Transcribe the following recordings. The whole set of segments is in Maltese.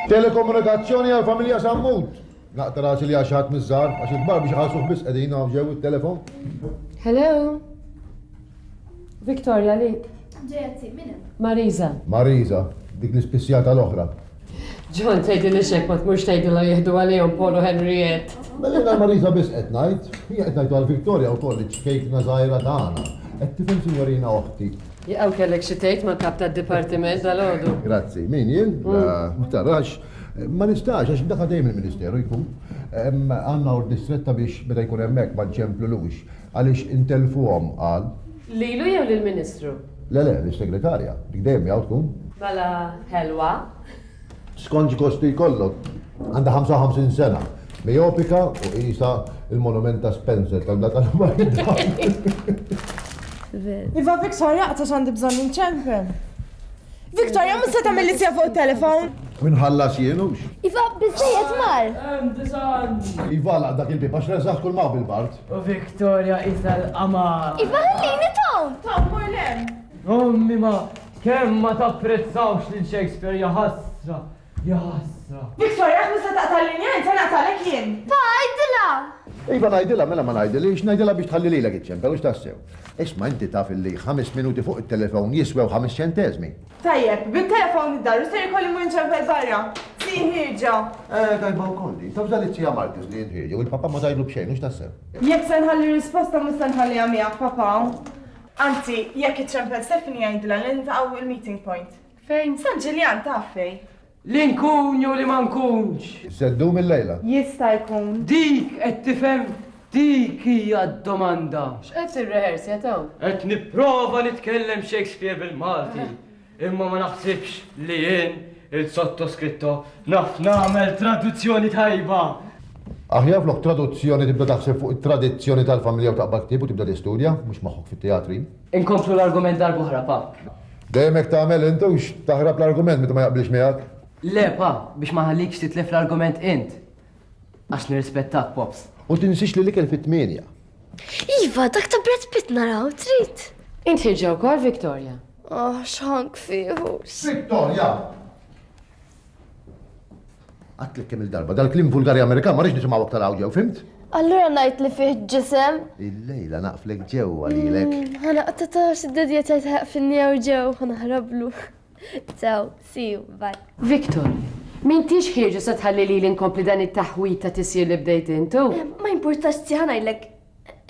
Telekomunikazzjoni għal-familja Sammut. Naqtara li għaxħat mizzar, għax il-bar biex ħasuħ bis għedin għawġew il-telefon. Hello. Victoria li. Ġejati, minnem? Marisa. Marisa, dik l-ispissjata l-oħra. John tgħidi li xekmat mhux tgħidi la jieħdu għalihom Polo Henriette. Bellina Marisa bis qed ngħid, hija qed ngħidu għal-Viktoria wkoll ċkejkna żgħira tagħna. Qed tifhem signorina oħti. Jaqgħu kellek xi tgħid mal-kap tad-dipartiment dal-għodu. Grazzi, min jien? Ma tarax, ma nistax għax daħħa dejjem il-Ministeru jkun. Għandna ordistretta biex meta jkun hemmhekk ma nċemplulux għaliex intelfuhom qal. Lilu jew lill-Ministru? Le, l-segretarja, dik dejjem jgħu tkun. Mela ħelwa. Skonġi kosti jkollok, għandha 55 sena, miopika u qisha il-monument ta' Spencer tal-data l-marida. Iva, Victoria, għatax għandi bżon ninċempen. Victoria, mus se tagħmel li sija fuq il-telefon? Minħallas jenux. Iva, bizzejiet mar. Iva, dak il-bib, għax reżax kull ma' bil-bart. U Victoria isal Amato. Iva, ħallini tom. Tom, morlem. Ummi ma, kemm ma tapprezzawx lil Shakespeare, ja ħasra, ja ħasra. Victoria, mus se taqtal-linja, inta naqtalek jien. Pa, għajdila. Iva najdila, mela ma najdilix, najdila biex tħalli lilek iċċempel, u x'tassew. Isma' inti taf li 5 minuti fuq il-telefon jiswew 5 ċentesmi. Tajjeb, bil-telefon id-dar, u se jkolli mu nċempel barra. Si ħirġa. Tajba wkolli, taf dal-izzija Martis li jinħirġu, u il-papa ma tajlu bxejn, u x'tassew. Jekk se nħalli risposta mus se nħalli għamijak, papa. Anzi, jekk iċċempel Stephanie għajdila li ntaqgħu il-meeting point. Fejn? San Ġiljan taf fej. Li nkun jew li ma nkunx. Seddu mill-lejla. Jista' jkun. Dik qed tifhem, dik hija d-domanda. X'qed tirreħersi jataw? Qed nipprova nitkellem Shakespeare bil-Malti. Imma ma naħsibx li jien il-sottoskritto naf nagħmel traduzzjoni tajba. Aħjar flok traduzzjoni tibda taħseb fuq it-tradizzjoni tal-familja u taqbad ktib u tibda tistudja, mhux magħhok fit-teatri. Inkomplu l-argument darb'oħra pa. Dejjem hekk tagħmel intu x taħrab l-argument meta ma jaqbilx miegħek. Le pa, biex ma ħallikx titlef l-argument int. Għax nirrispettak, Pops. U tinsix li l-ikel fit-8. Iva, dak ta' Brad Pitt naraw, trid. Int ħirġew kol Victoria. Oh, xank fiħux. Victoria! Għatlek kemm il-darba, dal-klim vulgari Amerikan ma rridx nisimgħu aktar awġew, fimt? Allura ngħid li fih ġisem. Il-lejla naqflek ġewwa lilek. Ħana qattatax id-dedja tajt finni u ġew, ħana ħrablu. Ciao, see you, bye. Victoria, m'intix ħirġu se tħalli li l-inkompli dan it-taħwit ta' tisir li bdejt intu? Ma importax tiħana jlek.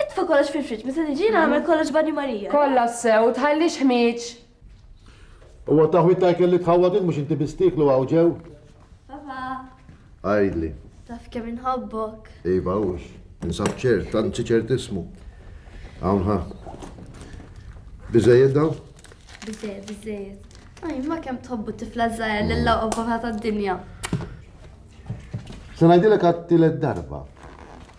Itfa kollox fil-friġ, meta niġi nagħmel kollox Banju Marija. Kollha sew, tħallix ħmieġ. Huwa taħwit ta' kelli tħawwadin mhux inti bistiklu għawġew. Papa, Għajdli. taf kemm inħobbok. Iva hux, insab ċert, tanti ċert ismu. Hawnha. Biżejjed daw? Biżejjed. Aj, ma kemm tħobbu tifla żgħira lill-laqgħa tad-dinja. Se ngħidilek għat-tielet darba.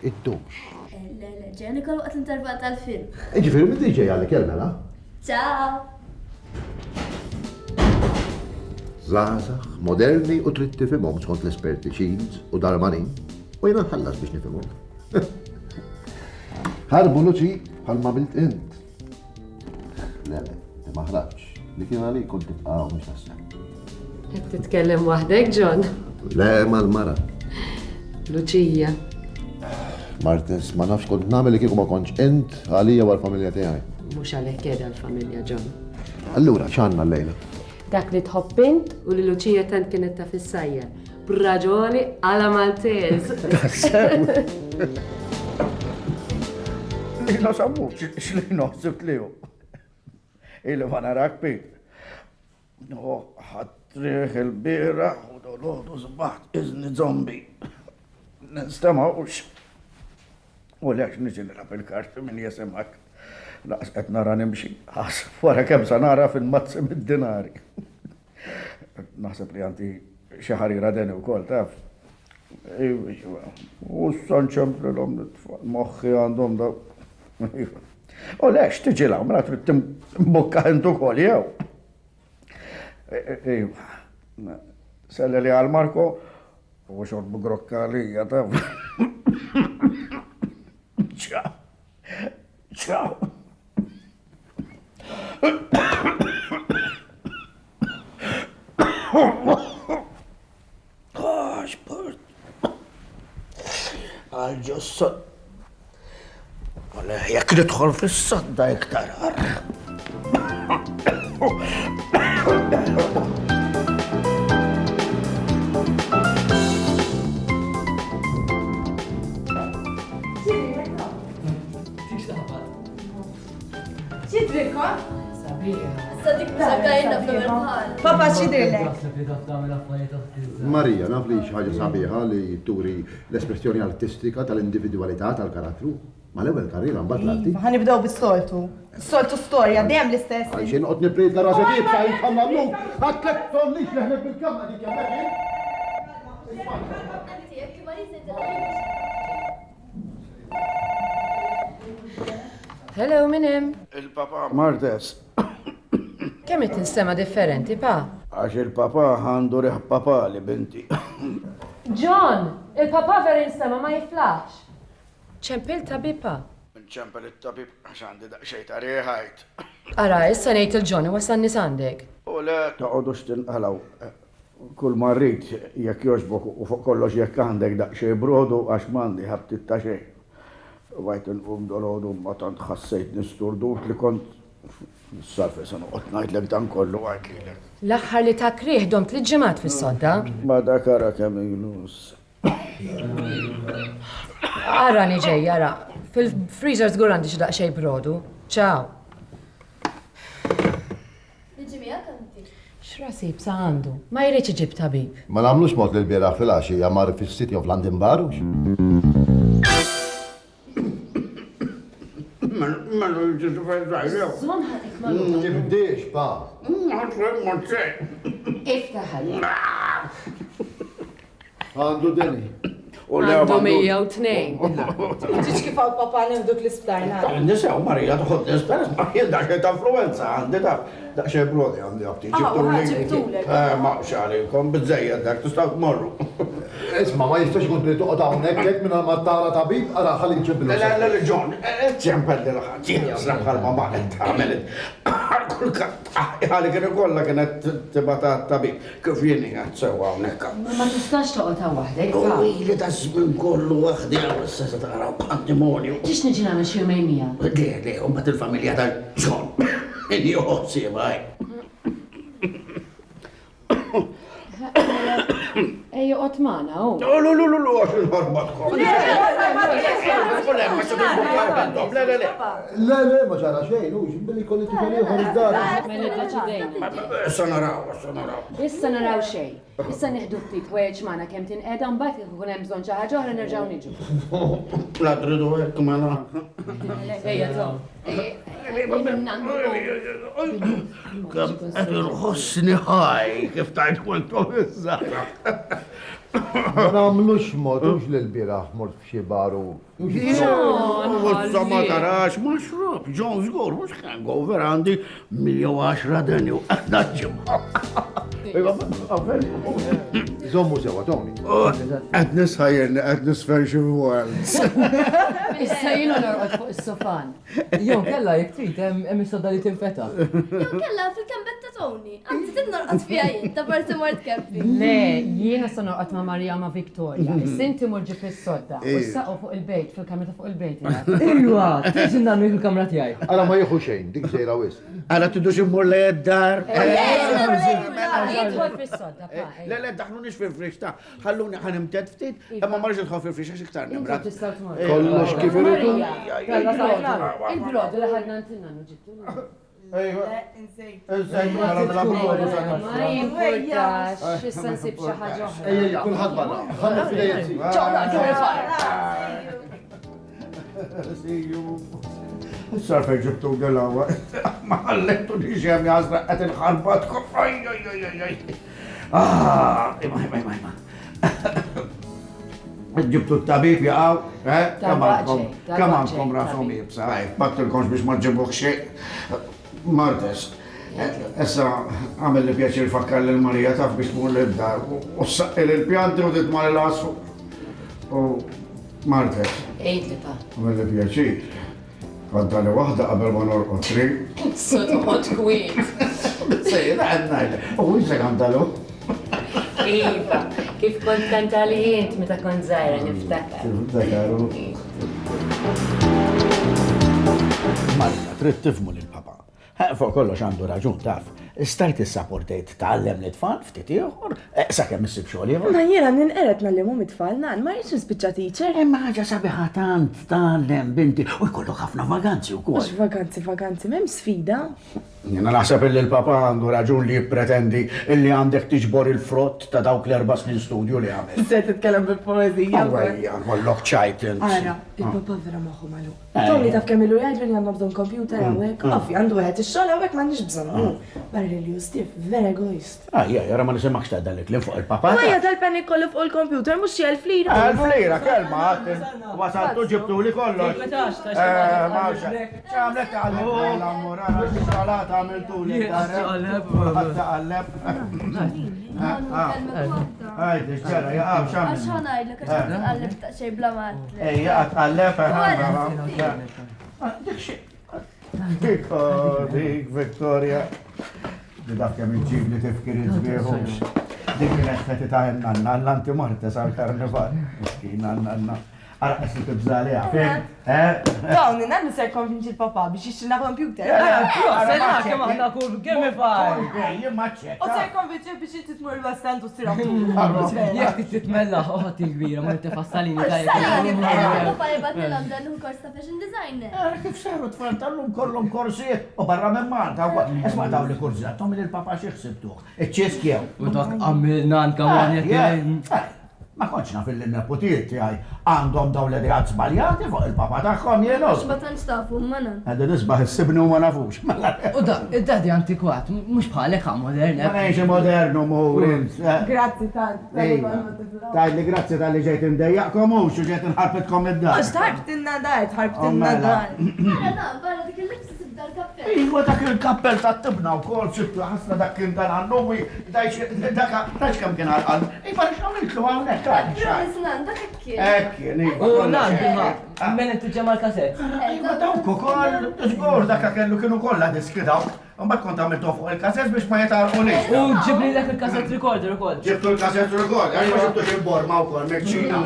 Id-dux. Le, ġeni kollu waqt l-intervall tal-film. Ġifieri min tiġi għalek kelmela? Ciao. Zazax, moderni u trid tifhimhom skont l-esperti ċins u darmanin u jiena nħallas biex nifhimhom. ħarbu Luċi bħalma bilt int. Le, ma ħrabx. Li kien għali kont tibqaw mux tassem. Qed titkellem waħdek, John? Le, mal-mara. Luċija. Martes, ma nafx kont namel li kieku ma konċ int għalija u għal-familja tiegħi. Mhux għalhekk qiegħda l-familja, John. Allura, x'għandna l-lejla? Dak li tħobb int u li Luċija tant kienet ta' fis-sajja. B'raġuni għala Maltese. Lino sammuċ, x'Lino sibt liħu. Illi ma narak pik. Ħatriħ il-bira u dolodu zbaħt izni zombi. Nistamawx. U leħx niġi nilab il-karti min jesimak. Laqs qed nara nimxi. Ħasb wara kemm sa nara fil-mazzi mid-dinari. Naħseb li għandi xi ħarira deni wkoll taf. U s-sanċem l-om moħħi għandhom da. U lex tiġi la, mela trid timbukka intu kol jew. Selli li għal-Marko u xorbu grokka li jataw. Ciao. Ciao. Gosh, bird. I'll just Wala, jekk nidħol fis-sadda iktar ħarra. Xidrikka? Sadik sakajna fil-ħal. Papa, xidrilek? Marija, naf li xaġa sabiħa li turi l-espressjoni artistika tal-individualità tal-karattru. Ma l-ewwel karriera mbagħad l-arti. Ħanibdew bis-soltu. Is-soltu storja dejjem l-istess. Għalxin qed niprit la rasa tib sa jitħalla llum. Għatlek tollix leħnek bil-kamma dik jagħmel. Hello, minem. Il-papa Martes. Kemm qed tinstema differenti, pa? Għax il-papa għandu riħ papa li binti. John, il-papa ver instema ma jiflax. ċempil tabib, pa? Nċempel it-tabib għax għandi daqxej ta' riħajt. Ara, issa ngħid il-John wasanni sandek. U le toqgħodux tinqalaw. Kull marrit jekk jogħġbok u fuq kollox jekk għandek daqxej brodu għax m'għandi ħabtit ta' xejn. Għajt nqum dolodu ma tant ħassejt nisturdut li kont s-sarfi sa noqgħod ngħidlek dan kollu għajt lilek. L-aħħar li ta' krieħ domt li ġemat fis-sodda. Ma dakara kemm ilus. Ara niġej, ara. Fil-freezer żgur għandi xi daqsxejn brodu. Ciao. Niġi miegħek anti. X'rasib sa għandu? Ma jridx iġib tabib. Ma nagħmlux mod li l-bieraħ fil-għaxi jamar fis-City of London Barux. Ma nġiġu fil-żajr. Zonħatik ma' Tibdiex, pa. Iftaħal. Għandu deni. Għandu 102. Ġiġ kif għal papa nifduk l-isptarna. Nisew Marija tħod l-espers ma jien daċħe ta' influenza għandi ta' daċħe brodi għandi għabti. ġibtulek. Ma xalikom bizzejja dak tistaw morru. Isma, ma jistax kont li toqgħod hawnhekk hekk minn ma tara tabib, ara ħalli nċemplu. La, John, ċempel dil-ħadd, jisraħħal ma baqet għamelet. Kull għalli kien ikolla kienet tibata tabib, kif jieni għad sewa hawnhekk. Ma tistax toqgħod ta' waħdek, pa. Ili ta' żmien kollu waħdi għaw s-sessa taraw pandemonju. Ġiex niġi nagħmel xi jumejn miegħek. Le, umbat il-familja ta' John. Inni uħossi, baj. Ejju qotmana, u. Lu, għax il-ħorbatkom. Le, ma ġara xejn, u x'billi kolli tifel ieħor id-dar. Ma niddeċidejna. Issa naraw. Issa naraw xejn. Issa nieħdu ftit weġ magħna kemm tinqeda mbagħad ikun hemm bżonn xi ħaġa oħra nerġgħu niġu. La tridu hekk mela. Ejja, Tom. Qed inħossni ħaj kif tajt kontu issa. Ma nagħmlux modux li l-bieraħ mort f'xi baru. Ma tarax, ma xrob, John żgur, mhux hangover għandi 110 deni u qed naġġimha. Zommu sewa, Tony. Qed nisħajjerni, qed nisfer xi words. Issa jienu norqod fuq is-sofan. Jew kella jekk trid hemm is-soda li tinfeta. Jew kella fil-kambetta Tony. Anzi tidnorqod fiha jien, ta' parti mort camping. Le, jiena sa norqod ma' Marja ma' Viktoria. Is-sinti murġi fis-sodda. U saqgħu fuq il-bejt, fil-kamra fuq il-bejt. Ejwa, trid nagħmlu fil-kamra tiegħi. Għala ma jieħu xejn, dik sejra wis. Għala tidux immur li id-dar. Jidħol fis-sodda, pa. Le, daħlu nix fil-friċ ta' ħalluni ħanimted ftit, imma marġi tħof fil-friċ għax iktar Intom nimrat. tistgħu tmorru. Kollox kif irridu. Il-brodu li ħadna ntinna ġibtu. Ma jimportax, issa nsib xi ħaġa oħra. Ejja, kulħadd barra. Ħanna fidejjed. Sar fej ġibtu dil-għawa, ma għallettu li ġem jazra għet il-ħarbatkom. Imma. Ġibtu t-tabib jaqaw, kamankom rasom jibsa, battilkomx biex marġibuħ xie. Martes, essa għamil li pjaċir fakkar l-Marija taf biex mur l-dar, u s-saqqil il-pjanti u titmar l-asfu. U Martes, Ejdli ta' għamil li pjaċir. Għadda li wahda qabel ma norqod tri. Sotomot kwit. Sejda għadnajla. U jisa kantalu? Iva, kif kont kantali jint meta kont zaħira niftakar. Nifdakaru. Marta, trid tifmu lill-papa. Fuq kollox għandu raġun taf. Stajt is-sapportejt tgħallem li tfal ftit ieħor, sakemm issib xogħol ieħor. Ma jiena ninqeret nallimhom it-tfal nan, ma rridx nispiċċa teacher. Imma ħaġa sabiħa tant tgħallem binti u jkollok ħafna vaganzi wkoll. Mhux vaganzi, m'hemm sfida. Jiena naħseb illi l-papa għandu raġun li jippretendi illi għandek tiġbor il-frott ta' dawk l-4 snin studju li għamel. Se titkellem bil-poezija. Għawajja, kollok ċajtin. Ara, il-papa vera maħu malu. Tony taf kemm ilu jgħidlu li għandhom bżonn computer hawnhekk. Ovvi għandu wieħed ix-xogħol hawnhekk m'għandix bżonn. Barra li justif, vera egoist. Jara ma nisimakx ta' dalik li fuq il-papa. Ma jgħadal penni kollu fuq il-computer, mux xie l-flira. L-flira, kelma, wasaltu ġibtu li kollox. Mawxa, ċamlet għalleb, l-ammur, għara x-xalata għamiltu li għalleb. Għajt, ġara, jaqab, xamil. Għax ħanajdlek, għax għallib ta' xej bla matli. Jaqab, għalleb, dik xie. Dik, Victoria. Dak kemm iġib li tifkir iġbieħux. Dik kienet feti ta' Nanna, l-anti Martes għal-karnival. Miskina Nanna. Arqas li tibżali għafin. Dawni, Nannu ser konvinċi l-papa biex jixtrina computer. Senna kemm aħna kull gamify. Jien maċċek. U ser konvinċi biex jinti tmur l-bastant u s-siramu. Jekk titmella ħoti kbira, ma t-fassalini Papa jibat l-London u kors ta' fashion designer. Kif saru tfal tal-lum kollum korsijiet u barra minn Malta. Esma daw li korsijiet, tom li l-papa xieħsibtuħ. Iċċeskjew. U dak għamilna anka Ma konċ naf il-nepotiet tiegħi għandhom daw l-idejat żbaljati fuq il-papa tagħhom jenhom. Ma tantx tafu, ma nan. Għadda nisbaħ issibni u ma nafux. U id-dadi antikwat, mux bħalek għam modern. Ma ngħix modernu mowrint. Grazzi tant. Tajli grazzi tal-li ġejt indejjaqkom u ġejt nħarbitkom id-dar. Għax tħarbtinna dar, tħarbtinna dar. Barra dik il-libsi tibda l-kappell. Iwa dak il-kappell ta' tibna u kol sibtu ħasna dak kien tal-għannu daċ kam kien għal-għal. Iwa x'għamiltlu għawnek. Nan, dak kien. Ekki, U nan, men inti ġemal kaset. Iwa dawk u kol, żgur dak kellu kienu kollha diski dawk. Mbagħad kont għamiltu fuq il-kaset biex ma jitarqunix. U ġibli dak il-kaset recorder ukoll. Ġibtu l-kaset record, għalli ma ġibtu xil-borma u kol, meċċina.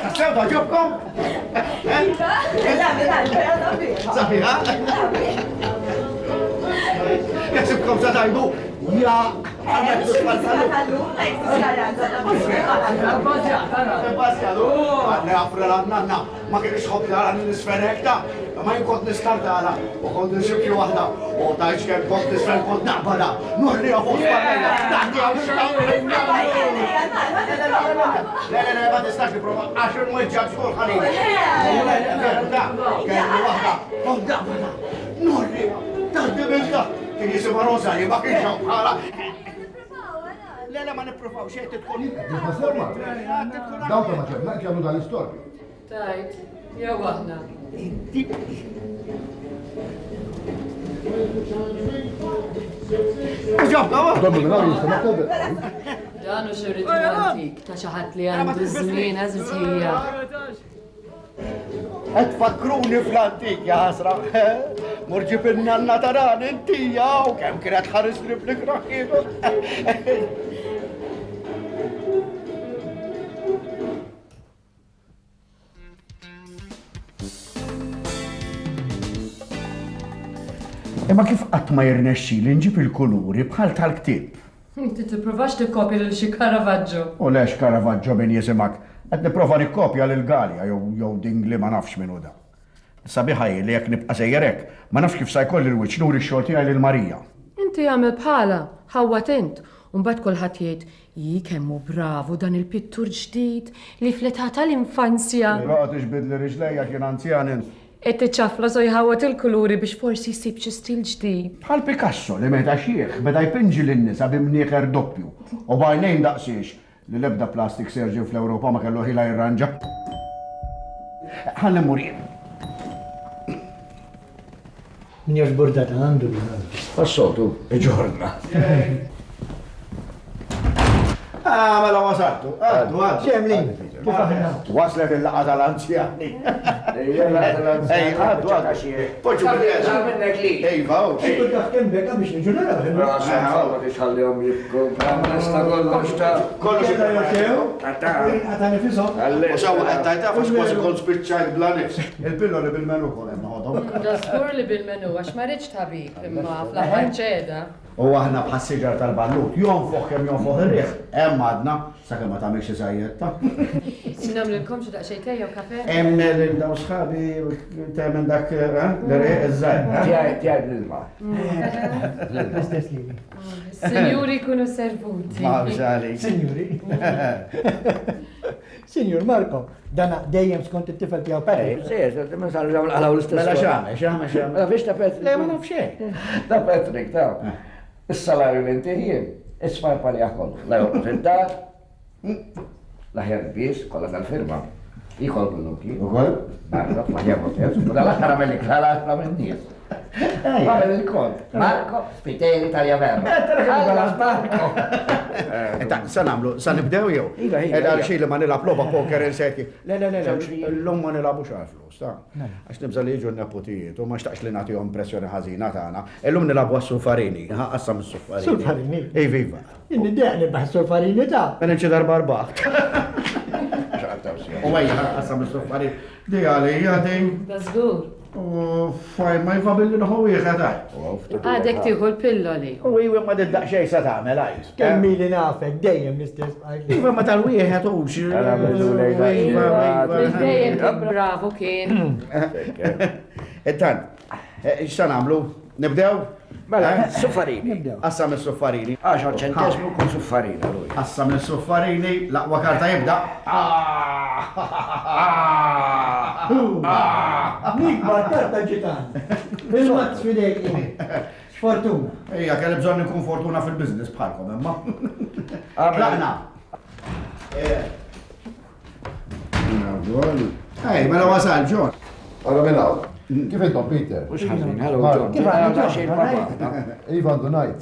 Tassew ġobkom? Sabiħa? Jasibkom sadajdu, ja, għamiltu s-falsalu. Għadni għafra l-għadnanna, ma kienx xobli għala n-nisferekta, ma jinkont nistartala, u kont nisibki wahda, u taħġ kem kont nisfer kont naqbala, nurri għafu s-falajla, naħdi Le, ma tistax niprofa, għaxur mwġġab xkur ħalina. Kelli wahda, kont naqbala, nurri, taħdi bilda, kien jisima Rosali, ma kienx bħala. Le, ma niprofaw, xejn titkun. Dawka ma ċemna, kjamlu dal-istorbi. Tajt. Jew aħna. Dommi minna jista maktub. Dan u xirrit romantik ta' xi ħadd li għandu żmien eżit hija. Qed fakruni fl-antik ja ħasra. Murġib in-nanna taran intija u kemm kienet ħarisni fl-ikraħietu. Imma kif qatt ma jirnexxi li nġib il-kuluri bħal tal-ktieb. Inti tippruvax tikkopja lil xi Caravaggio. U lex Caravaggio min jisimak, qed nipprova nikkopja lil Gallia jew dingli ma nafx minnu da. Sabiħaj li jekk nibqa' sejjerek, ma nafx kif se jkolli l-wiċċ nuri x-xogħol tiegħi lil Marija. Inti għamel bħala, ħawwat int, u mbagħad kulħadd jgħid kemm hu bravu dan il-pittur ġdid li fl-età tal-infanzja. Raqgħod ixbid li riġlejja kien anzjan int. Qed tiċċafla so jħawwat il-kuluri biex forsi jsib xi stil ġdid. Bħal Picasso li meta xieħ beda jpinġi lin-nisa b'imnieħer doppju u bajnejn daqsiex li l-ebda plastic surgeon fl-Ewropa ma kellu ħila jirranġa. Ħalli murin. Min jaġbur data għandu Passotu, iġorna. Mela wasaltu. ċemlin. Waslet il-laqa tal-anzjani. Għaddu għaddu. Poġu minnek li. Ejva, u. Xikul taf kem beka biex nġu naraw. Tħallihom jibku. Nista kollox ta' Kollu xew. Għatani fisom. U sawa għattajta fax kważi kont spiċċajt bla nifs. Il-pillo li bil-menu kol hemm ħodhom. Da skur li bil-menu għax ma rridx tabib imma fl-aħħar ċeda. U aħna bħas-siġar tal-ballut, jonfoħ kemm jonfoħ ir-riħ, hemm għadna sakemm ma tagħmilx iżajjetta. Sinnamlilkom xi daqsxejn tejja u kafe? Hemm lil daw sħabi temmen dak l-riħ iż-żajr. Tiegħi bl-ilma. L-istess li. Sinjuri kunu servuti. Ma bżali. Signori. Signor Marco, dana dejjem skont it-tifel tiegħu Patrick. Mela x'għamel. Mela fiex ta' Patrick? Le ma naf xejn. Ta' Patrick, ta' is-salarju li inti jien, isma' pali jaħkol. La jorqu fid-dar, la ħerbis, kollha tal-firma. Jikol minuti. Ukoll? Marco, ma jgħamlu tez, u dalla ħara mellik ħala minn nies. Għamil il-kont. Marco, Spiteri, Tagliaverno. Għallas Marco. Sa namlu, sa nibdew jew. Iva, Għalxi li ma nilab loba poker inseki. Le, l-lum ma nilabux għal-flus, ta' għax nibza li ġu n-nepotijiet u ma xtaqx li nagħtihom impressjoni ħażina tagħna. Illum nilabu għas-sulfarini, ħaqqassam is-sulfarini. Sulfarini? Ej, viva. Inni deqni baħ sulfarini ta' Ben inċi darba arbaħt. U għajja, ħaqqassam is-sulfarini. Di għali, jgħadin. Da żgur. U faj ma jfabilli nħu jgħadaj. Għadek tieħu l-pilloli. U għiwi ma d-daq xej sa tagħmel għajs. kemmi li nafek dejjem l-istess bħajli. Iva ma tal-wieħed u xi. Dejjem bravo kien. Ettan, x'san għamlu? Nibdew? Mela, suffarini. Assam is-suffarini. 10 ċentesmu kun suffarina lui. Assam is-suffarini, laqwa karta jibda. Nikbar karta ġitan. Il-mat fidejk. Sfortuna. Ejja, kelli bżonn nkun fortuna fil-biznis bħalkom, imma. Tlaqna. Ej, mela wasal, John. Għara minnaw. Kif intom, Peter? Mux ħażin, hello, John. Kif għandu xejn papa? Iva għandu najt.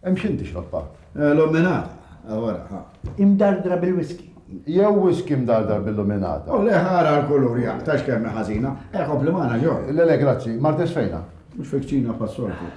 Hemm xinti xloppa. L-omenata. Għawara, Imdardra bil-whisky. Jew whisky mdardar bil-luminata. U leħara l-kolur jaqtax kemm ħażina. Komplimana, John. Lele, grazzi. Martes fejna? Mux fekċina passorti.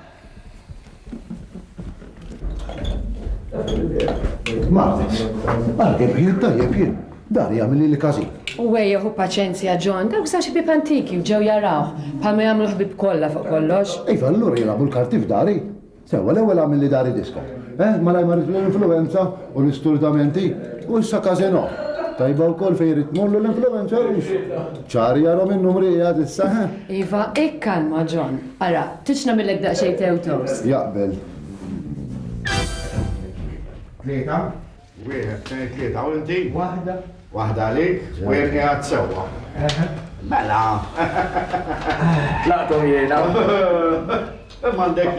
Martes. Martes, jien tajjeb jien. Dar jagħmel li każin. U għejja hu paċenzja John, dawk sa xi bib antiki u ġew jaraw, bħalma jagħmlu ħbib kollha fuq kollox. Iva, allura jilabu l-karti f'dari. Sewa, l-ewwel għamil li dari disko. Ma marrit l-influenza u l-isturdamenti u issa kazino. Tajba wkoll fejn irid tmollu l-influenza ċari jara minn numrija issa. Iva, ikkalma John. Ara, tiċna millek daqsxejn tewtos. Jaqbel. Tlieta, wieħed, tnejn tlieta, u inti? Waħda. Waħda għalik, u jirni għad sewa. Mela. Tlaqtu jiena. Mandek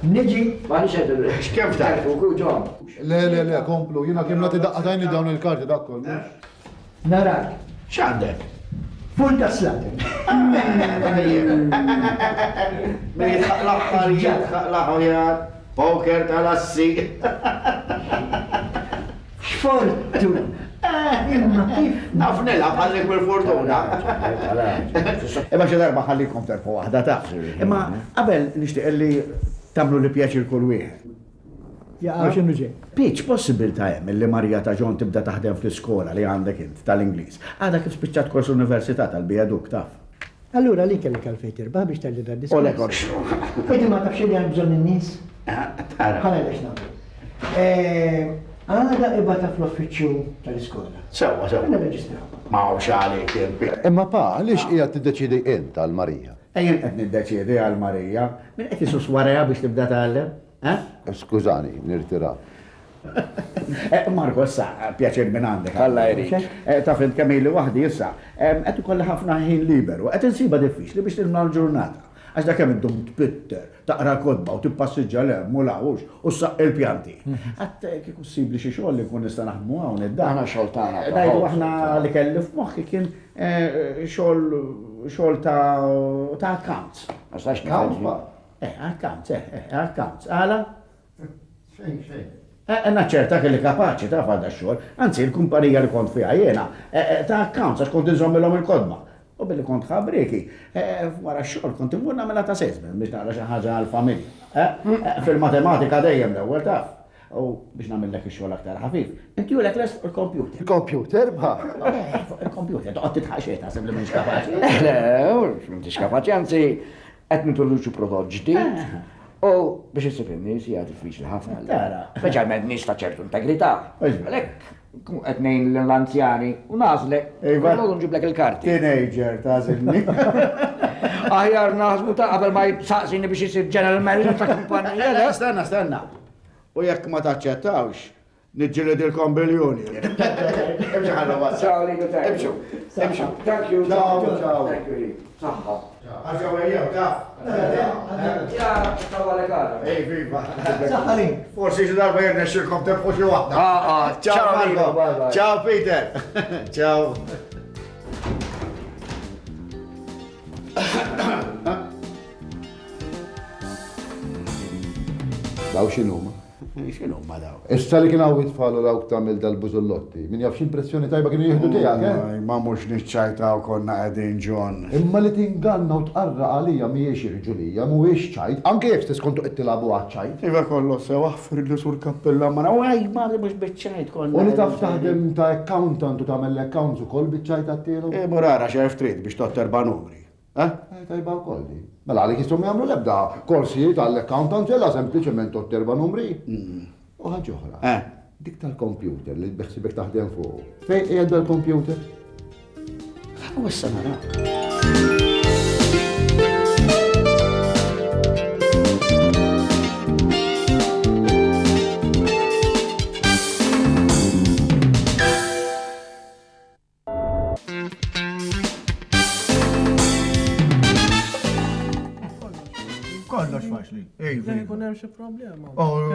Niġi. Ma nix għedu. X'kemm tarfu? Ku John. Le, komplu, jina kemm nagħti daqqatajni dawn il-karti dakkol. Narak. X'għandek? Full ta' slatter. Min jitħaq l-axħarijiet, jitħaq l-axħarijiet, poker tal-assi. Xfortuna. Imma kif? Nafnilla bħallik bil-fortuna. Imma xi darba ħallikom terfu waħda taf. Imma qabel nixtieq li tagħmlu li pjaċir kull wieħed. Ja, x'inhu ġej? Pitch possibilità hemm li Marija ta' John tibda taħdem fl-iskola li għandek int tal-Ingliż. Għadha kif spiċċat kors università tal-Bijaduk taf. Allura li kellek għalfejn tirbaħ biex talli da U lek orxu. Fejti ma tafx li hemm bżonn in-nies? Tara. Ħana lex nagħmlu. Għada ibata fl-uffiċċju tal-iskola. Sewa, sewa. Għanna reġistraw. Ma għawx għalik jempi. Imma pa, għaliex hija tiddeċidi int għal Marija? Ejjen qed niddeċiedi għal Marija. Min qed isus warajha biex tibda tgħallem? Skużani, nirtira. Marko, issa, pjaċir minn għandek. Alla jrik. Taf int kemm ili waħdi issa, qed ikolli ħafna ħin liberu, qed insiba diffiċli biex tilma l-ġurnata. Għax dak hemm intom tpitter, taqra kodba u tippassiġġa lemm u lawx u ssaq il-pjanti. Għadd kieku ssibli xi xogħol li nkun nista' naħdmu hawn id-dar. Aħna xogħol tagħna. Ngħidu aħna li kelli f'moħħi kien xogħol ta' accounts. Għax kif? Accounts. Għala? Naċċerta kelli kapaċi ta' fadda xogħol, anzi l-kumpanija li kont fiha jiena ta' accounts għax kont inżommilhom il-kodba. U billi kont ħabriki, wara x-xogħol kont imur nagħmilha ta' sesmen biex naqra xi ħaġa għall-familja. Fil-matematika dejjem l-ewwel taf. U biex nagħmellek ix-xogħol aktar ħafif. Inti julek les il-kompjuter. Il-kompjuter bħa? Il-kompjuter, toqgħod titħaxeta sebli mhux kapaċi. Le, m'intix kapaċi, anzi qed nintroduċu prodott ġdid. U biex isib in-nies hija diffiċli ħafna. Speċjalment nies ta' ċertu integrità. Għalhekk qed ngħin l-anzjani u nażlek, u nġiblek il-karti. Teenager tażilni. Aħjar naħsbu ta' qabel ma jibsaqsini biex isir general manager ta' kumpanija. Stenna. U jekk ma taċċettawx, niġġilidilkom biljuni. Imxu ħallu wazza. Ciao, Lino, Imxu. Thank you. Ciao. Thank you. Saħħa. Għaxaw ejjew, taf. Ja, tawalek għada. Ej, viva. Saħħalin. Forsi xi darba jirnexxilkom tebħu xi waħda. Ciao, Marco. Ciao, Peter. Ciao. Daw x'inhuma? X'inhuma daw? Issa li kien għawit falu dawk tagħmel dal-bużullotti. Min jaf x'impressjoni tajba kienu jieħdu tiegħek, Ma mhux niċċajtaw konna qegħdin John. Imma li tinganna u tqarra għalija mhijiex irġulija, mhuwiex ċajt, anke jekk stess kontu qed tilagħbu għaċ-ċajt. Iva kollu sewa ffir li sur kappella ma għaj ma mhux biċċajt konna. U li taf taħdem ta' accountant u tagħmel accounts ukoll biċ-ċajt għattielu? Murara xerf trid biex totterba numri. Tajba wkoll di. Mela għalik jistgħu jagħmlu l-ebda korsijiet għall-accountant ġella sempliċement totterba numri. U ħaġa oħra. Dik tal-kompjuter li beħsibek taħdem fuq. Fejn qiegħed dal-kompjuter? U issa naraw. Kollox faċli. Jkun hemm xi problema.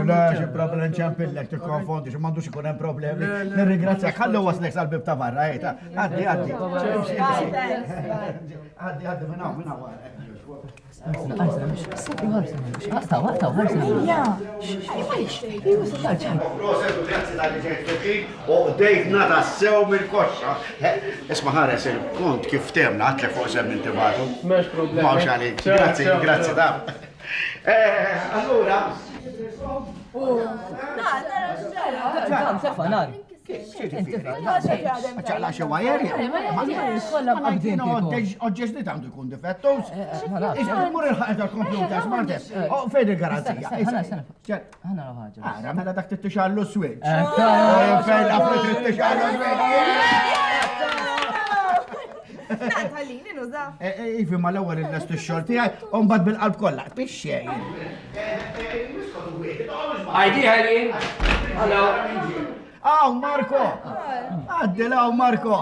La xi problema nċampillek tikkonfondi, xi m'għandux ikun hemm problemi. Nirringrazzjak, ħallu waslek sal-bib ta' barra, għaddi. Għaddi minn hawn wara. Dejtna ta' sew mill-koxxa. Isma' ħares il-kont kif temna għatlek fuq sem intibatu. M'hemmx problema. Mawx għalik. Grazzi da. Allura. ċaqla xe wajer oġġeġni għandu jkun difettus. Mur il-ħajt tal-kompjuter smartes. Fejn il-garanzija? Ħana ħaġa. Għara, mela dak tittixallu s-switch. Fejn la tittixallu s-switch. Tħallini nuża. Ifi ma l-ewwel il-lest ix-xogħol tiegħi u mbagħad bil-qalb kollha. Biex xejn. ID, Helene. Hello. Aw, Marko! Għaddilaw, Marko!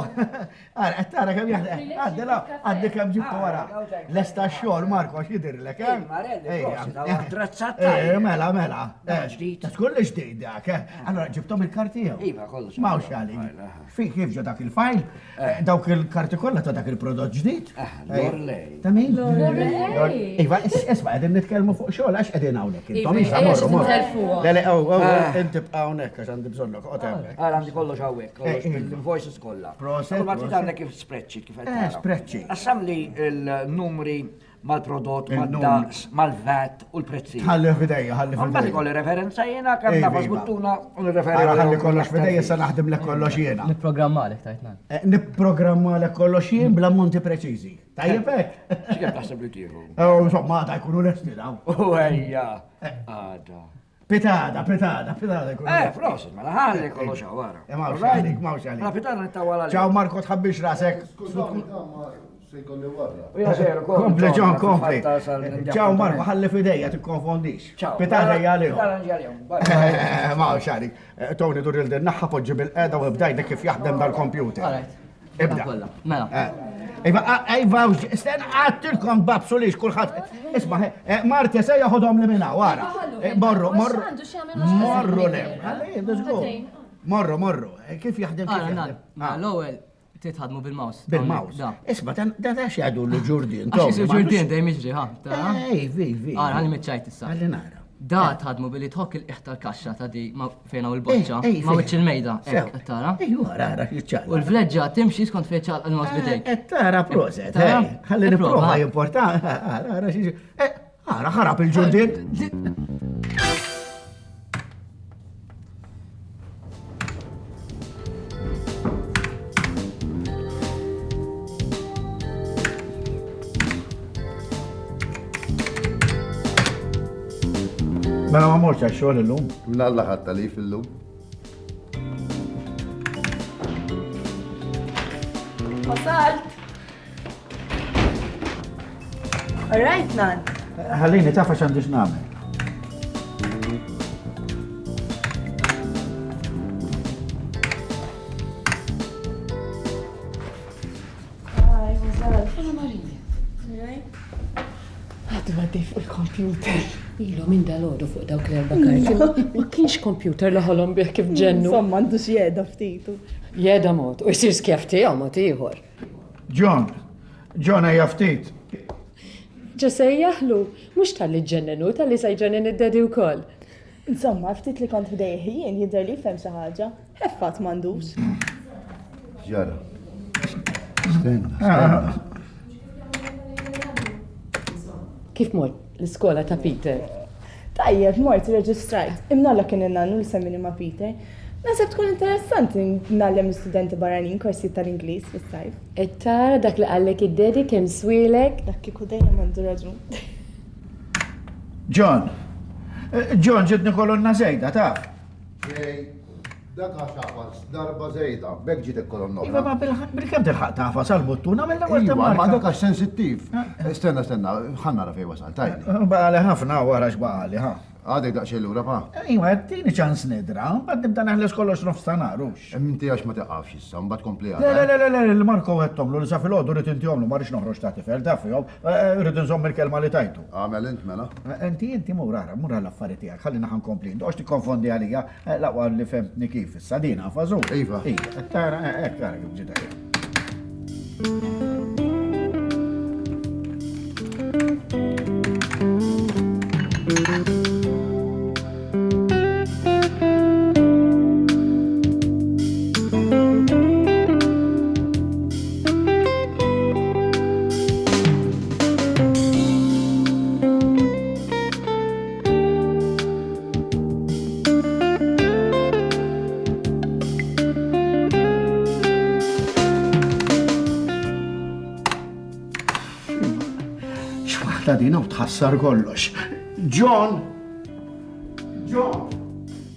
Għara, tara kem jaħdem. Għaddilaw, għaddi kem ġibtu wara. Lesta xol, Marko, xidirlek, eh? Mela. Kull ġdid dak, eh? Allora, ġibtom il-karti jew? Iva, kollox. Mawx għali. Kif ġo dak il-fajl? Dawk il-karti kollha ta' dak il-prodott ġdid? Lorlej. Ta' min? Iva, isma' qegħdin nitkellmu fuq xogħol għax qegħdin hawnhekk. Intom issa morru. Le, inti bqa' hawnhekk għax għandi bżonnok. Għandi kollox hawnhekk, kollox bil-voices kollha. Proset. Ma trid għandek spreadsheet kif qed tara. Spreadsheet. Assamli il-numri mal-prodott, mal-daqs, mal-VAT u l-prezzi. Ħalli fidejja, Mbagħad ikolli referenza jiena kemm nafas buttuna u nirreferenza. Ħalli kollox fidejja sa naħdem lek kollox jiena. Nipprogrammalek tajtna. Nipprogrammalek kollox jien bl-ammonti preċiżi. Tajjeb hekk? X'kemm taħseb li tieħu? Insomma, għada jkunu lesti daw. Ejja, għada. Pitada jkunu. Proset, mela ħalli kollox wara. Mawx għalik. Mela pitada nittawala. Ciao Marko, tħabbix rasek. Kompli, John, kompli. Ciao Marko, ħalli fidejja, tikkonfondix. Pitada jgħalihom. Mawx għalik. Tony dur il-din naħħa poġġi bil-qeda u bdajda kif jaħdem dal-kompjuter. Ibda. Mela. Ejva, sten għattilkom babsu liġ kullħat. Isma, Marti se jaħodhom li minna, wara. Morru le. Morru. Kif jaħdem kif jaħdem? L-ewwel titħadmu bil-mouse. Bil-mouse. Isma, da xjadu l-ġurdin. Għax ġurdin dejjem jiġri, ha. Vi. Għalli mitċajt issa. Għalli nara. Da tħadmu billi tħokk il-qiegħ tal-kaxxa ta' di fejn hawn il-boċċa, ma' wiċċ il-mejda, hekk qed tara. Għara, U l-vleġġa timxi skont fejn ċal il-mos bidejk. Tara proset, ħalli nipprova importanti. Għara, ħarab il-ġurdin. Mela ma morċ għax-xogħol illum. Nalla ħatta li fil-lum. Wasalt! All right, Nan. Ħallini tafa x'għandix nagħmel. Hi, Wasalt. Alla Maria. Għaddu għaddej fuq il-computer. Ilu minn dal-għodu fuq dawk l-erba karti. Ma kienx kompjuter li ħolom bih kif ġennu. Insomma, għandux jeda ftitu. Jeda mod, u jisir skjaf tiegħu mod ieħor. John ejja ftit. Ġasej jaħlu, mhux tal-li ġennenu, tal-li sajġenin id-dedi wkoll. Insomma, ftit li kont fdejħin jidher li fem xi ħaġa. Ħeffat m'għandux. Ġara. Stenna. Kif mort l-iskola ta' Peter? Tajjeb, mort reġistrajt. Imnalla kien innannu li semmini ma' Peter. Nasib tkun interessanti nallem l-studenti barranin korsi tal-Ingliż fis-sajf. Tara dak li qallek id-dedi kemm swilek. Dak kieku dejjem għandu raġun. John, ġidni kolonna zejda, taf? Dak għaxafas, darba zejda, bekk ġitek kolonna. Iva, ma bil-kem tilħaq tafas għal-buttuna, Iva, ma dak għax sensittiv. Stenna, ħannara fej wasal, tajni. Baqali ħafna wara xbaqali, ha. Għadek daqxie l-ura pa. Iwa, tini ċans nidra, bad nibda naħles kollox nofstanarux. Minti għax ma teqqafx issa, mbad kompli għadha. Le, l-Marko għettomlu, li sa fil-ħodu rrit inti għomlu, marriċ noħroġ ta' tifel, ta' fihom, rrit nżomm il-kelma li tajtu. Għamel int mela. Inti mura l-affariet tiegħek, ħalli naħan kompli, għax tikkonfondi għalija, laqwa li femtni kif, issa dina fażu. Iva. Tara kif ġidaj. Dina u tħassar kollox. John!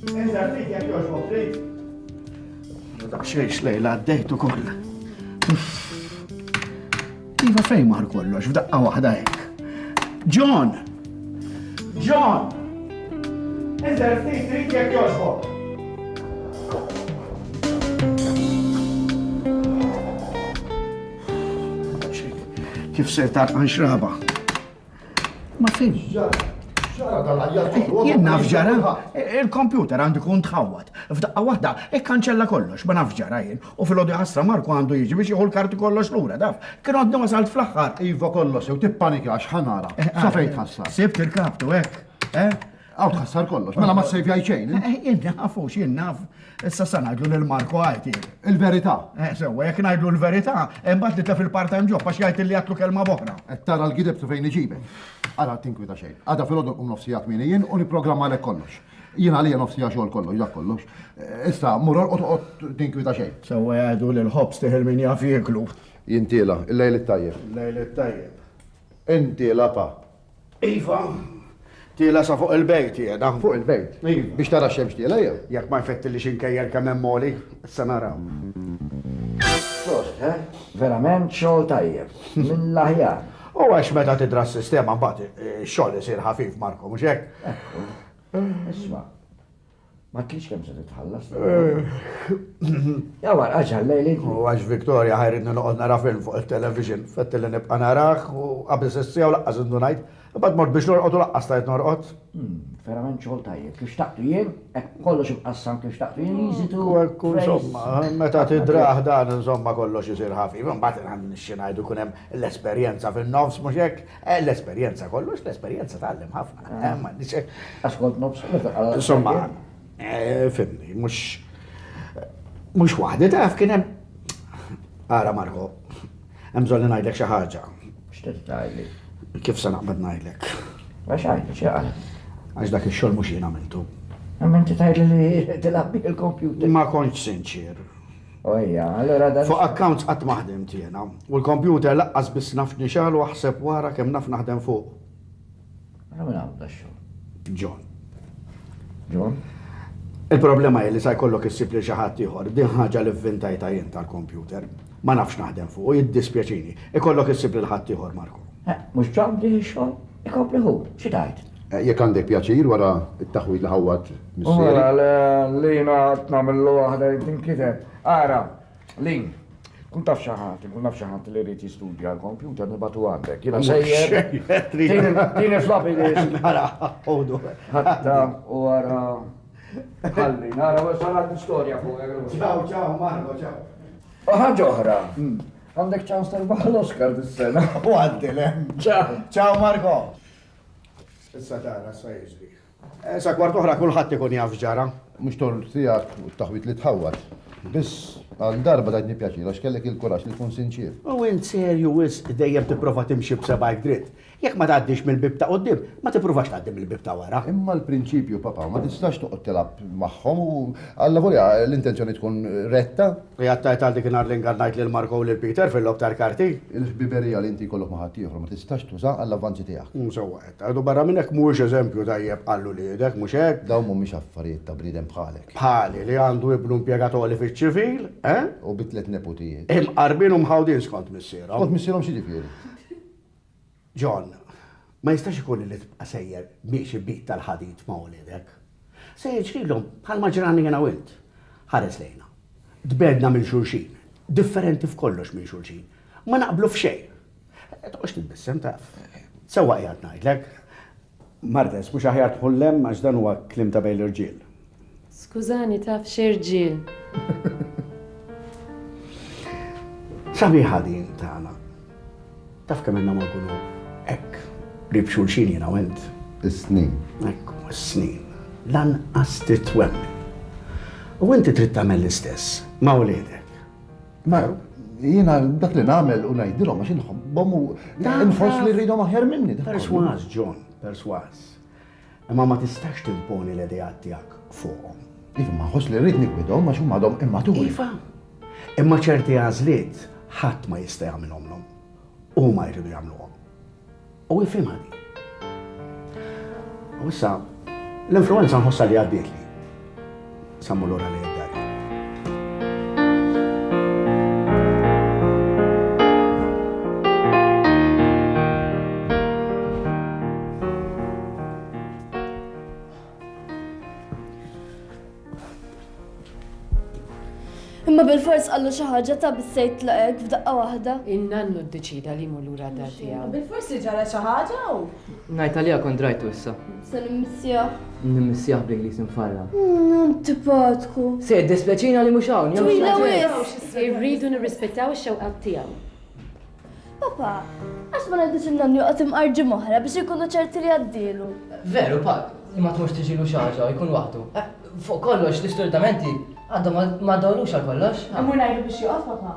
Eżar fik jak joġbok fik? Dak xiex lejla għaddejtu koll. Iva fej mar kollox, f'daqqa wahda hekk. John! Eżar fik jak joġbok? kif ser tarqan xraba. Ma fin? Jien naf ġara, il-kompjuter għandu kun tħawat. F'daqqa waħda, ikkanċella kollox, ma naf ġara jien. U fil-ħodu ħasra Marku għandu jiġi biex jieħu l-karti kollox lura, daf. Kien għadni wasalt fl-axħar. Iva kollox, jew tippanika għax ħanara. Sa fejn tħassar? Sibt il-kaptu, hekk. Għaw tħassar kollox, mela ma s-sejf jajċejn. Jien nafux, jien naf. Issa sa ngħidlu lil Marko għajti. Il-verità. Sewa, jekk ngħidlu l-verità, imbagħad li ta' fil-part-time job għax jgħid li jagħtlu kelma boħra. Qed tara l-gideb tu fejn iġibek. Ara tinkwita xejn. Għada fil-għodu nofsijak minni jien u niprogramma lek kollox. Jien għalija nofsija xogħol kollox, dak kollox. Issa, muror u tinkwita xejn. Sewa jgħidu lil ħobs tiħil min jaf jieklu. Jintiela, il-lejl it-tajjeb. Lejl it-tajjeb. Intiela pa. Iva. Tiela sa fuq il-bejt jena. Fuq il-bejt. Biex tara xemx tiela jew. Jekk ma jfetti li xinkejjer kemm hemm moli, issa naraw. Prost, verament xogħol tajjeb. Minn l-aħjar. U għax meta tidra s-sistema mbagħad x-xogħol isir ħafif Marko, mhux hekk? Isma' ma tlix kemm se titħallas. Jawar, għaġħal lejli. U għax Viktoria ħajridni noqgħod nara film fuq il-television, fettilli nibqa' naraħ u qabel s-sija u laqqas indu ngħid. Bad mort biex norqod u laqqas tajt norqod. Verament xogħol tajjeb. Kif xtaqtu jien, kollox imqassam kif xtaqtu jien jiżitu. Insomma, meta tidraħ dan insomma kollox isir ħafif. Imbagħad inħan nixxi ngħidu kun hemm l-esperjenza fin-nofs mhux hekk. L-esperjenza kollox, l-esperjenza tgħallem ħafna. Ascolt nofs. Insomma, fimni, mhux waħdi taf kien hemm. Ara Marko, hemm bżonn ngħidlek xi ħaġa. X'tid tgħidli? Kif se naqbad ngħidlek? Għax għajdi x'għal? Għax dak ix-xogħol mhux jien għamiltu. Imma inti tgħidli li tilab il-kompjuter. Ma kontx sinċir. Ojja, allura dan. Fuq accounts qatt ma ħdimt jiena. U l-kompjuter laqqas biss naf nixal u ħseb wara kemm naf naħdem fuq. Ara minn għamlu dax-xogħol. John. John? Il-problema hi li sa jkollok issib li xi ħadd ieħor, din ħaġa li vvintajta jien tal-kompjuter. Ma nafx naħdem fuq u jiddispjaċini. Ikollok issib li ħadd ieħor Marko. Mhux ġabdi x-xogħol, ikompli hu, xi tgħid? Jekk għandek pjaċir wara t-taħwit li ħawwat mis-seri. Wara Lino qed nagħmlu waħda tinkiteb. Ara, Lin, kun taf xi ħadd, kun naf xi ħadd li jrid jistudja l-kompjuter nibatu għandek. Jiena sejjer. Tieni floppy disk. Ara, ħodu. Ħatta u wara ħalli, nara wasal l-istorja fuq. Ciao, ciao Marco, ciao. Ħaġa oħra. Għandek ċans tarbaħ l-Oscar dis-sena. U għaddilem. Ciao. Ciao Marco. Issa tara sa jiġri. Sa kwart oħra kulħadd ikun jaf ġara. Mhux tort tiegħek u t-taħwit li tħawwat. Biss għal darba dajtni pjaċir għax kellek il-kuraġġ li tkun sinċir. U int serju wis dejjem tipprova timxi b'sebgħek dritt. Jekk ma tgħaddix mill-bib ta' qudiem, ma tippruvax tgħaddi mill-bib ta' wara. Imma l-prinċipju papa, ma tistax toqgħod tilab magħhom u alla volja l-intenzjoni tkun retta. Jattajt għal dik nhar li ngannajt lil Marko u lil Peter fil-lob tal-karti. Il-ħbiberija li inti jkollok ma' ħadd ieħor ma tistax tuża għall-avvanzi tiegħek. Sewwa qed għadu barra minn hekk mhuwiex eżempju tajjeb qallu li jedek mhux hekk. Dawn mhumiex affarijiet ta' bniedem bħalek. Bħali li għandu ibnu impjegatoli fiċ-ċivil, U bitlet neputijiet. Imqarbin u mħawdin skont missierhom. Kont missierhom xi ġifieri? John, ma jistax ikun li tibqa' sejjer biex bit tal-ħadid ma' wliedek. Sejjer ġrilhom bħalma ġrani jiena u int. Ħares lejna. Tbedna minn xulxin. Differenti f'kollox minn xulxin. Ma naqblu f'xejn. Toqgħodx titbissem taf. Sewwa qiegħed ngħidlek. Martes, mhux aħjar tħullem għax dan huwa kliem ta' bejn l-irġiel. Skużani taf xerġiel. Sabiħa din tagħna. Taf kemm inna ma nkunu hekk. Rib xulxin jiena u int. Is-snin. Ekku, is-snin. Lanqas titwemmen. U inti trid tagħmel l-istess ma' wliedek. Ma jiena dak li nagħmel u ngħidilhom għax inħobbhom u nħoss li rridhom aħjar minni. Perswas, John, perswas. Imma ma tistax timponi l-idejat tiegħek fuqhom. Iva ma nħoss li rrid nikwidhom għax huma għadhom immaturi. Iva. Imma ċerti għażliet ħadd ma jista' jagħmilhom u ma jridu jagħmluhom. U jifhimha di. U issa l-influenza nħossha li għaddietli. Sammu lura li id-dar. Imma bil-fors qallu xi ħaġa ta' bissejt laqek f'daqqa waħda. In-Nannu ddeċida li mur lura dar tiegħu. Bil-forsi ġara xi ħaġa u. Ngħid għalija kont rajtu issa. Se nimmissija. Nimmissjaħ bl-Ingliż infarra. Antipatku. Se dispjaċina li mhux hawn. jew Twila xi- wis. Irridu nirrispettaw ix-xewqat tiegħu. Papa, għax ma ngħidux in-nannu joqgħod imqarġi moħra biex ikunu ċerti li għaddielu. Veru, pa, ma tmux tiġilu xi ħaġa, jkun waħdu. Fuq kollox l-istorbamenti għadhom ma dawrux għal kollox. Imur ngħidu biex joqgħod papa.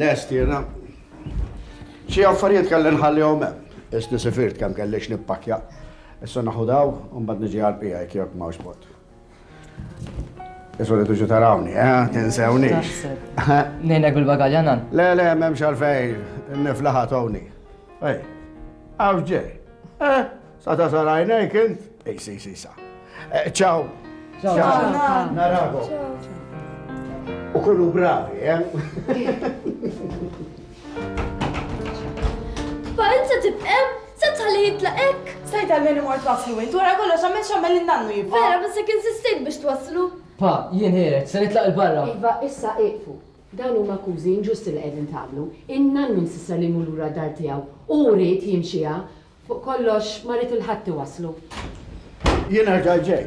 Lest jena. Xi affarijiet kelli nħallihom hemm. Isni sifirt kemm kellix nippakja. Issa naħu daw u mbagħad niġi għall-bija jekk jekk m'hawnx mod. Issa li tuġu tarawni, tinsewniex. Nejnek bil-bagalja nan. Le, m'hemmx għalfejn, niflaħa towni. Ej, għaw ġej. Sa ta' sarajnejk int? Sa. Ciao. Narago. U kullu bravi, Pa, inta tibqem? Se tħalli jitlaqek? Stajt għal-menu mort waslu int, wara kollox għamil xammel il-nannu jibba. Vera, bas jek insistejt biex twaslu. Pa, jien ħeret, se nitlaq il-barra. Iva, issa iqfu. Dawn huma akkużi inġusti li qegħdin tagħmlu. In-Nannu insissa li mur lura dar tiegħu. U rrid jimxiha. Fuq kollox ma rrid il-ħadd waslu. Jien ħarġa ġej.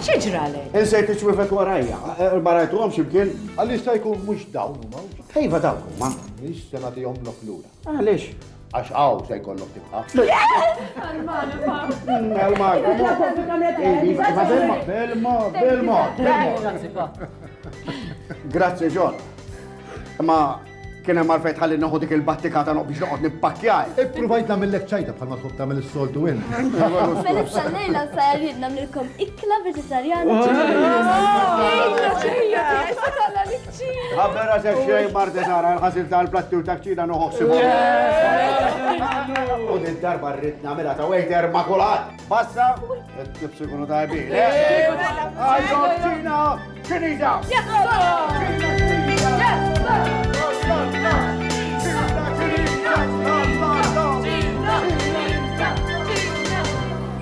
X'ġralek? Insejt iċwifet warajja. Barajtuhom ximkien. Għalissa jkun mhux dawn huma. Ejva dawn huma. Mhix se nagħtihom lok lura. Għaliex? Għax għaw se jkollok tibqa'. Grazie, John. Ma kien hemm għalfejn tħalli noħu dik il-battikata biex noqgħod nippakkjaj. Ippruvajt nagħmellek ċajta bħalma tħobb tagħmel is-soltu int. Melissa l-lejla sajrin namlilkom ikla veġetarjana. Għabbera se xej marti tara l-ħasil tal-platti u takċina noħossibu. U din darba rrid nagħmilha ta' wejter makulat. Basta, it-tibs ikunu tajbin. Għajdu ċina, ċinita!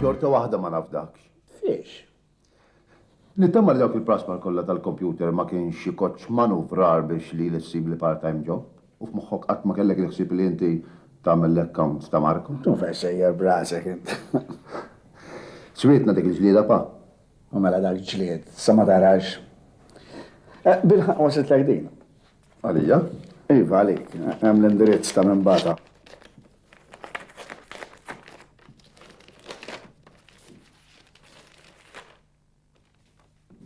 Xorta waħda ma nafdakx. Fiex. Nittama li dawk il-plasma kollha tal-kompjuter ma kienx xi koċ manuvrar biex li l-issib li part-time job. U f'moħħok qatt ma kellek il-ħsieb li inti tagħmel l-accounts ta' Marko. Tu fejsejjer brasek int. Swietna dik il-ġlieda pa. U mela dak ġlied, sa ma tarax. Bil-ħaq wasit lek din. Għalija? Iva għalik, hemm l-indirizz ta' minn bata.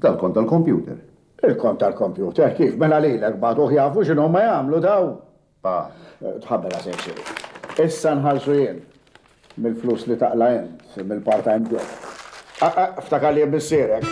Tal-kont tal-kompjuter. Il-kont tal-kompjuter, kif? Mela lilek batuħ jafu x'inhu ma jagħmlu daw. Pa. Tħabbela sekxi. Issa nħallsu jien mill-flus li taqla jien mill-part-time job. Ftakar li bissierek.